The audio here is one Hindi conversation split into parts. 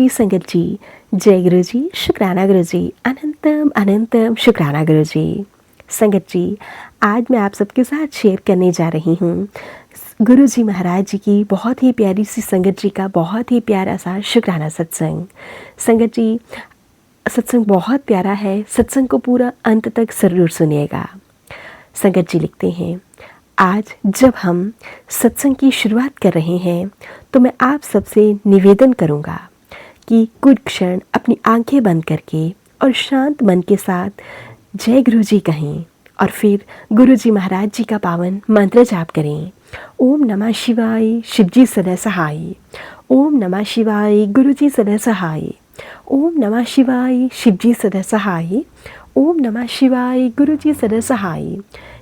जी संगत जी, जय गुरु जी, शुक्राना गुरु जी, अनंतम अनंतम शुक्राना गुरु जी। संगत जी, आज मैं आप सबके साथ शेयर करने जा रही हूँ गुरु जी महाराज जी की बहुत ही प्यारी सी संगत जी का बहुत ही प्यारा सा शुक्राना सत्संग। संगत जी, सत्संग बहुत प्यारा है, सत्संग को पूरा अंत तक ज़रूर सुनिएगा। संगत जी लिखते हैं, आज जब हम सत्संग की शुरुआत कर रहे हैं तो मैं आप सबसे निवेदन करूँगा कि कुछ क्षण अपनी आंखें बंद करके और शांत मन के साथ जय गुरु जी कहें और फिर गुरु जी महाराज जी का पावन मंत्र जाप करें। ओम नमः शिवाय, शिवजी सदा सहाय। ओम नमः शिवाय, गुरु जी सदा सहाय। ओम नमः शिवाय, शिवजी सदा सहाय। ओम नमः शिवाय, गुरु जी सदा सहाय।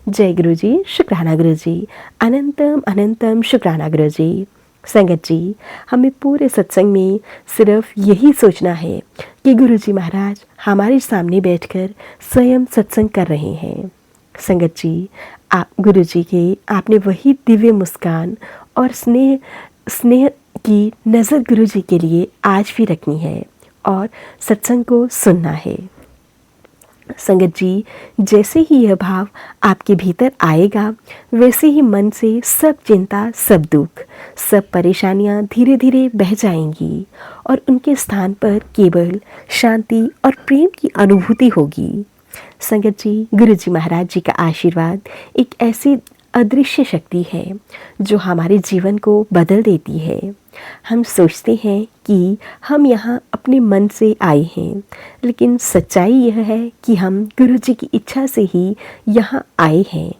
जय गुरु जी, शुक्राना गुरु जी, अनंतम अनंतम शुक्राना गुरु जी। संगत जी, हमें पूरे सत्संग में सिर्फ यही सोचना है कि गुरु जी महाराज हमारे सामने बैठकर स्वयं सत्संग कर रहे हैं। संगत जी, गुरु जी के आपने वही दिव्य मुस्कान और स्नेह की नज़र गुरु जी के लिए आज भी रखनी है और सत्संग को सुनना है। संगत जी, जैसे ही यह भाव आपके भीतर आएगा वैसे ही मन से सब चिंता, सब दुख, सब परेशानियां धीरे धीरे बह जाएंगी और उनके स्थान पर केवल शांति और प्रेम की अनुभूति होगी। संगत जी, गुरु जी महाराज जी का आशीर्वाद एक ऐसी अदृश्य शक्ति है जो हमारे जीवन को बदल देती है। हम सोचते हैं कि हम यहाँ अपने मन से आए हैं, लेकिन सच्चाई यह है कि हम गुरु जी की इच्छा से ही यहाँ आए हैं।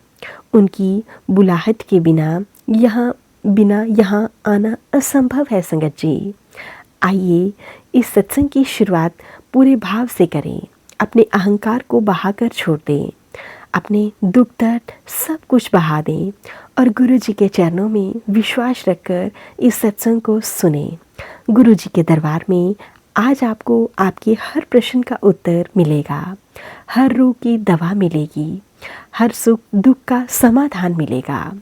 उनकी बुलाहट के बिना यहाँ आना असंभव है। संगत जी, आइए इस सत्संग की शुरुआत पूरे भाव से करें, अपने अहंकार को बहाकर छोड़ दें, अपने दुख दर्द सब कुछ बहा दें और गुरु जी के चरणों में विश्वास रखकर इस सत्संग को सुने। गुरु जी के दरबार में आज आपको आपके हर प्रश्न का उत्तर मिलेगा, हर रोग की दवा मिलेगी, हर सुख दुख का समाधान मिलेगा।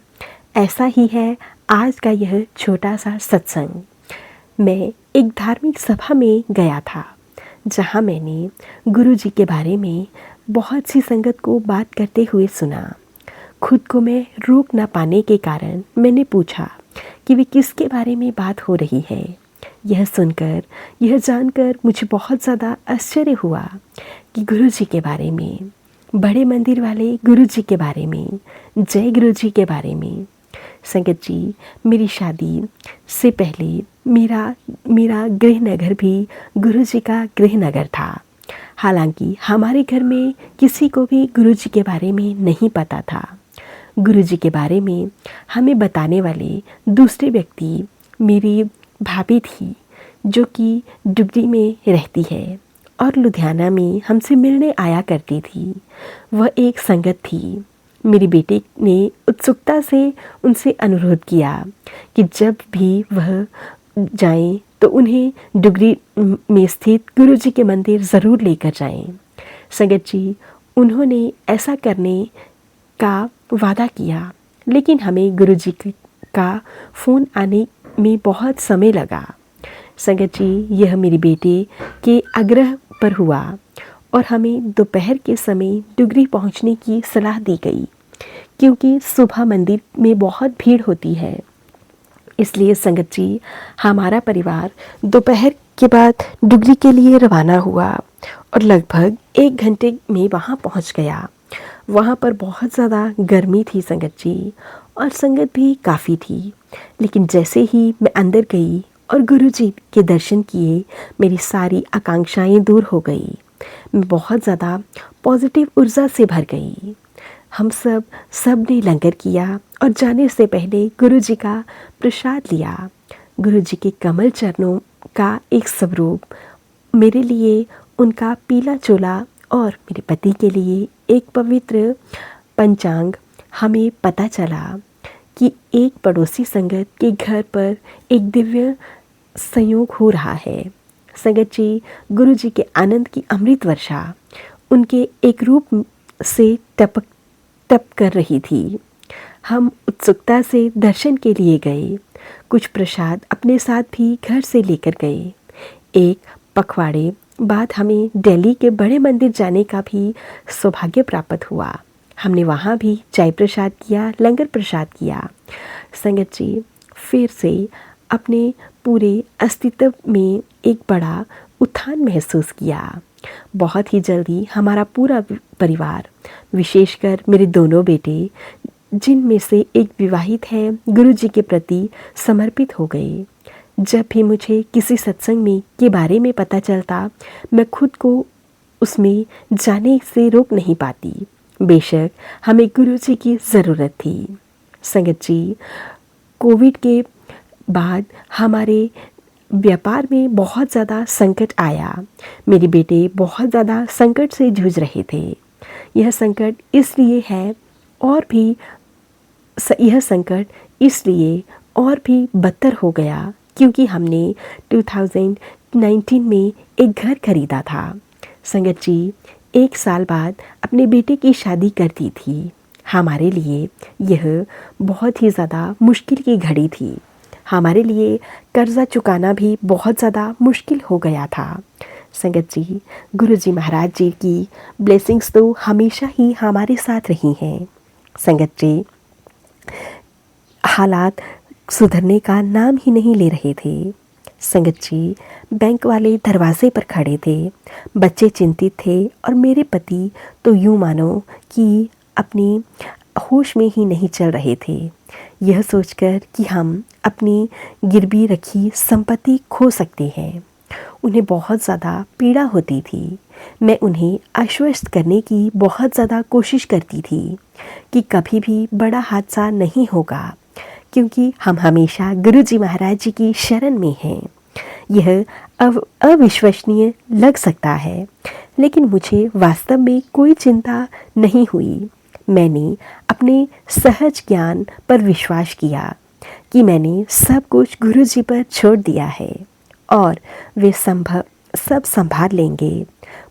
ऐसा ही है आज का यह छोटा सा सत्संग। मैं एक धार्मिक सभा में गया था जहाँ मैंने गुरु जी के बारे में बहुत सी संगत को बात करते हुए सुना। खुद को मैं रोक ना पाने के कारण मैंने पूछा कि वे किसके बारे में बात हो रही है। यह सुनकर, यह जानकर मुझे बहुत ज़्यादा आश्चर्य हुआ कि गुरु जी के बारे में, बड़े मंदिर वाले गुरु जी के बारे में, जय गुरु जी के बारे में। संगत जी, मेरी शादी से पहले मेरा गृहनगर भी गुरु जी का गृहनगर था। हालांकि हमारे घर में किसी को भी गुरु जी के बारे में नहीं पता था। गुरु जी के बारे में हमें बताने वाले दूसरे व्यक्ति मेरी भाभी थी, जो कि डुगरी में रहती है और लुधियाना में हमसे मिलने आया करती थी। वह एक संगत थी। मेरे बेटे ने उत्सुकता से उनसे अनुरोध किया कि जब भी वह जाएं तो उन्हें डुगरी में स्थित गुरु जी के मंदिर ज़रूर लेकर जाएं। संगत जी, उन्होंने ऐसा करने का वादा किया, लेकिन हमें गुरु जी का फ़ोन आने में बहुत समय लगा। संगत जी, यह मेरे बेटे के आग्रह पर हुआ और हमें दोपहर के समय डुगरी पहुंचने की सलाह दी गई, क्योंकि सुबह मंदिर में बहुत भीड़ होती है। इसलिए संगत जी, हमारा परिवार दोपहर के बाद डुगरी के लिए रवाना हुआ और लगभग 1 घंटे में वहाँ पहुँच गया। वहाँ पर बहुत ज़्यादा गर्मी थी संगत जी, और संगत भी काफ़ी थी। लेकिन जैसे ही मैं अंदर गई और गुरु जी के दर्शन किए, मेरी सारी आकांक्षाएं दूर हो गई। मैं बहुत ज़्यादा पॉजिटिव ऊर्जा से भर गई। हम सब ने लंगर किया और जाने से पहले गुरु जी का प्रसाद लिया। गुरु जी के कमल चरणों का एक स्वरूप, मेरे लिए उनका पीला चोला और मेरे पति के लिए एक पवित्र पंचांग। हमें पता चला कि एक पड़ोसी संगत के घर पर एक दिव्य संयोग हो रहा है। संगत जी, गुरु जी के आनंद की अमृत वर्षा उनके एक रूप से टप कर रही थी। हम उत्सुकता से दर्शन के लिए गए। कुछ प्रसाद अपने साथ भी घर से लेकर गए। एक पखवाड़े बाद हमें दिल्ली के बड़े मंदिर जाने का भी सौभाग्य प्राप्त हुआ। हमने वहाँ भी चाय प्रसाद किया, लंगर प्रसाद किया। संगत जी, फिर से अपने पूरे अस्तित्व में एक बड़ा उत्थान महसूस किया। बहुत ही जल्दी हमारा पूरा परिवार, विशेषकर मेरे दोनों बेटे, जिनमें से एक विवाहित है, गुरु जी के प्रति समर्पित हो गए। जब भी मुझे किसी सत्संग में के बारे में पता चलता, मैं खुद को उसमें जाने से रोक नहीं पाती। बेशक हमें गुरु जी की ज़रूरत थी। संगत जी, कोविड के बाद हमारे व्यापार में बहुत ज़्यादा संकट आया। मेरे बेटे बहुत ज़्यादा संकट से जूझ रहे थे। यह संकट इसलिए और भी बदतर हो गया क्योंकि हमने 2019 में एक घर खरीदा था। संगत जी, 1 साल बाद अपने बेटे की शादी कर दी थी। हमारे लिए यह बहुत ही ज़्यादा मुश्किल की घड़ी थी। हमारे लिए कर्जा चुकाना भी बहुत ज़्यादा मुश्किल हो गया था। संगत जी, गुरु जी महाराज जी की ब्लेसिंग्स तो हमेशा ही हमारे साथ रही हैं। संगत जी, हालात सुधरने का नाम ही नहीं ले रहे थे। संगत जी, बैंक वाले दरवाजे पर खड़े थे, बच्चे चिंतित थे और मेरे पति तो यूँ मानो कि अपनी होश में ही नहीं चल रहे थे, यह सोचकर कि हम अपनी गिरवी रखी संपत्ति खो सकते हैं। उन्हें बहुत ज़्यादा पीड़ा होती थी। मैं उन्हें आश्वस्त करने की बहुत ज़्यादा कोशिश करती थी कि कभी भी बड़ा हादसा नहीं होगा, क्योंकि हम हमेशा गुरु जी महाराज जी की शरण में हैं। यह अविश्वसनीय लग सकता है, लेकिन मुझे वास्तव में कोई चिंता नहीं हुई। मैंने अपने सहज ज्ञान पर विश्वास किया कि मैंने सब कुछ गुरु जी पर छोड़ दिया है और वे सब संभाल लेंगे।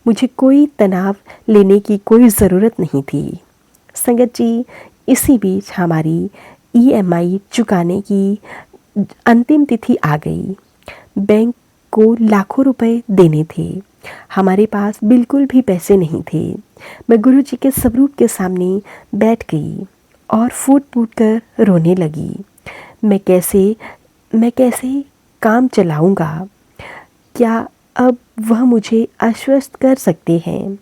मुझे कोई तनाव लेने की कोई ज़रूरत नहीं थी। संगत जी, इसी बीच हमारी EMI चुकाने की अंतिम तिथि आ गई। बैंक को लाखों रुपए देने थे। हमारे पास बिल्कुल भी पैसे नहीं थे। मैं गुरु जी के स्वरूप के सामने बैठ गई और फूट-फूट कर रोने लगी। मैं कैसे काम चलाऊंगा? क्या अब वह मुझे आश्वस्त कर सकते हैं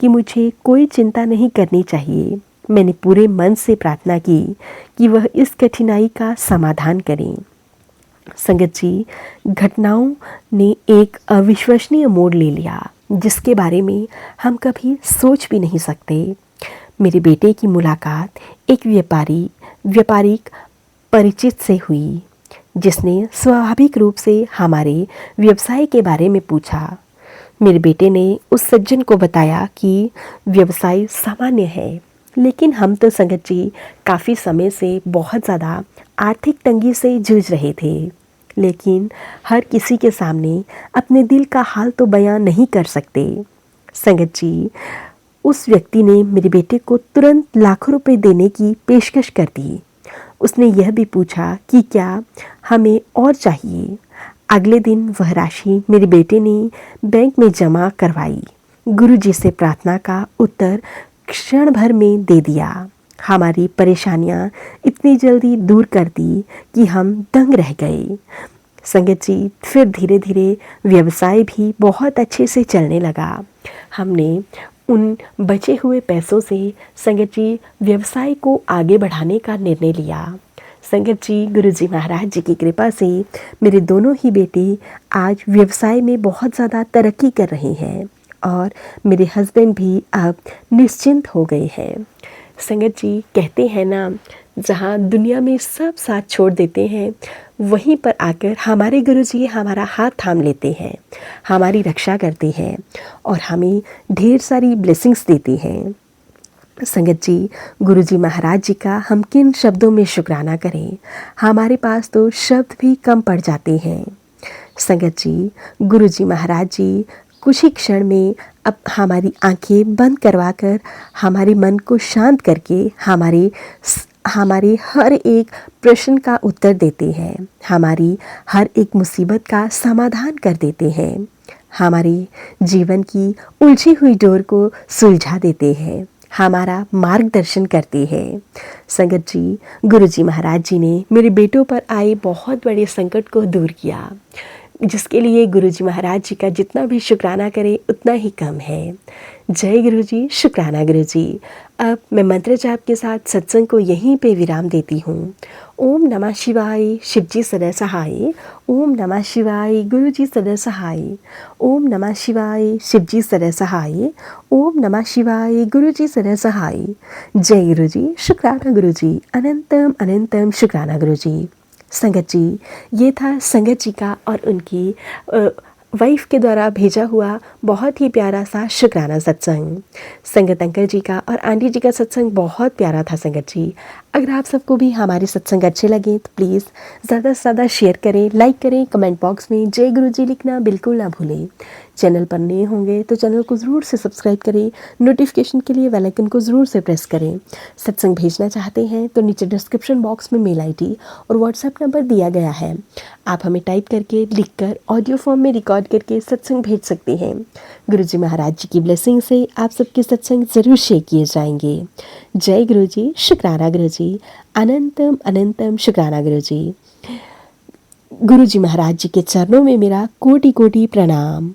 कि मुझे कोई चिंता नहीं करनी चाहिए? मैंने पूरे मन से प्रार्थना की कि वह इस कठिनाई का समाधान करें। संगत जी, घटनाओं ने एक अविश्वसनीय मोड़ ले लिया, जिसके बारे में हम कभी सोच भी नहीं सकते। मेरे बेटे की मुलाकात एक व्यापारिक परिचित से हुई, जिसने स्वाभाविक रूप से हमारे व्यवसाय के बारे में पूछा। मेरे बेटे ने उस सज्जन को बताया कि व्यवसाय सामान्य है, लेकिन हम तो संगत जी काफ़ी समय से बहुत ज़्यादा आर्थिक तंगी से जूझ रहे थे, लेकिन हर किसी के सामने अपने दिल का हाल तो बयां नहीं कर सकते। संगत जी, उस व्यक्ति ने मेरे बेटे को तुरंत लाखों रुपए देने की पेशकश कर दी। उसने यह भी पूछा कि क्या हमें और चाहिए। अगले दिन वह राशि मेरे बेटे ने बैंक में जमा करवाई। गुरुजी से प्रार्थना का उत्तर क्षण भर में दे दिया। हमारी परेशानियां इतनी जल्दी दूर कर दी कि हम दंग रह गए। संगत जी, फिर धीरे धीरे व्यवसाय भी बहुत अच्छे से चलने लगा। हमने उन बचे हुए पैसों से संगत जी व्यवसाय को आगे बढ़ाने का निर्णय लिया। संगत जी, गुरु जी महाराज जी की कृपा से मेरे दोनों ही बेटे आज व्यवसाय में बहुत ज़्यादा तरक्की कर रहे हैं और मेरे हस्बैंड भी अब निश्चिंत हो गए हैं। संगत जी, कहते हैं ना, जहाँ दुनिया में सब साथ छोड़ देते हैं, वहीं पर आकर हमारे गुरुजी हमारा हाथ थाम लेते हैं, हमारी रक्षा करते हैं और हमें ढेर सारी ब्लेसिंग्स देते हैं। संगत जी, गुरुजी महाराज जी का हम किन शब्दों में शुक्राना करें, हमारे पास तो शब्द भी कम पड़ जाते हैं। संगत जी, गुरुजी महाराज जी कुछ ही क्षण में अब हमारी आंखें बंद करवाकर हमारे मन को शांत करके हमारे हमारे हर एक प्रश्न का उत्तर देते हैं, हमारी हर एक मुसीबत का समाधान कर देते हैं, हमारे जीवन की उलझी हुई डोर को सुलझा देते हैं, हमारा मार्गदर्शन करते हैं। संगत जी, गुरु जी महाराज जी ने मेरे बेटों पर आए बहुत बड़े संकट को दूर किया, जिसके लिए गुरु जी महाराज जी का जितना भी शुक्राना करें उतना ही कम है। जय गुरु जी, शुक्राना गुरु जी। अब मैं मंत्र जाप के साथ सत्संग को यहीं पे विराम देती हूँ। ओम नमः शिवाय, शिव जी सदा सहाय। ओम नमः शिवाय, गुरु जी सदा सहाय। ओम नमः शिवाय, शिव जी सदा सहाय। ओम नमः शिवाय, गुरु जी सदा सहाय। जय गुरु जी, शुक्राना गुरु जी, अनंतम अनंतम शुक्राना गुरु जी। संगत जी, ये था संगत जी का और उनकी वाइफ के द्वारा भेजा हुआ बहुत ही प्यारा सा शुक्राना सत्संग। संगत अंकल जी का और आंटी जी का सत्संग बहुत प्यारा था संगत जी। अगर आप सबको भी हमारे सत्संग अच्छे लगे तो प्लीज़ ज़्यादा से ज़्यादा शेयर करें, लाइक करें, कमेंट बॉक्स में जय गुरु जी लिखना बिल्कुल ना भूलें। चैनल पर नए होंगे तो चैनल को ज़रूर से सब्सक्राइब करें, नोटिफिकेशन के लिए बेल आइकन को ज़रूर से प्रेस करें। सत्संग भेजना चाहते हैं तो नीचे डिस्क्रिप्शन बॉक्स में मेल आईडी और व्हाट्सएप नंबर दिया गया है, आप हमें टाइप करके, लिखकर, ऑडियो फॉर्म में रिकॉर्ड करके सत्संग भेज सकते हैं। गुरु जी महाराज जी की ब्लेसिंग से आप सबके सत्संग ज़रूर शेयर किए जाएंगे। जय गुरु जी, शुक्राना गुरु जी, अनंतम अनंतम शुक्राना गुरु जी। गुरु जी महाराज जी के चरणों में मेरा कोटि कोटि प्रणाम।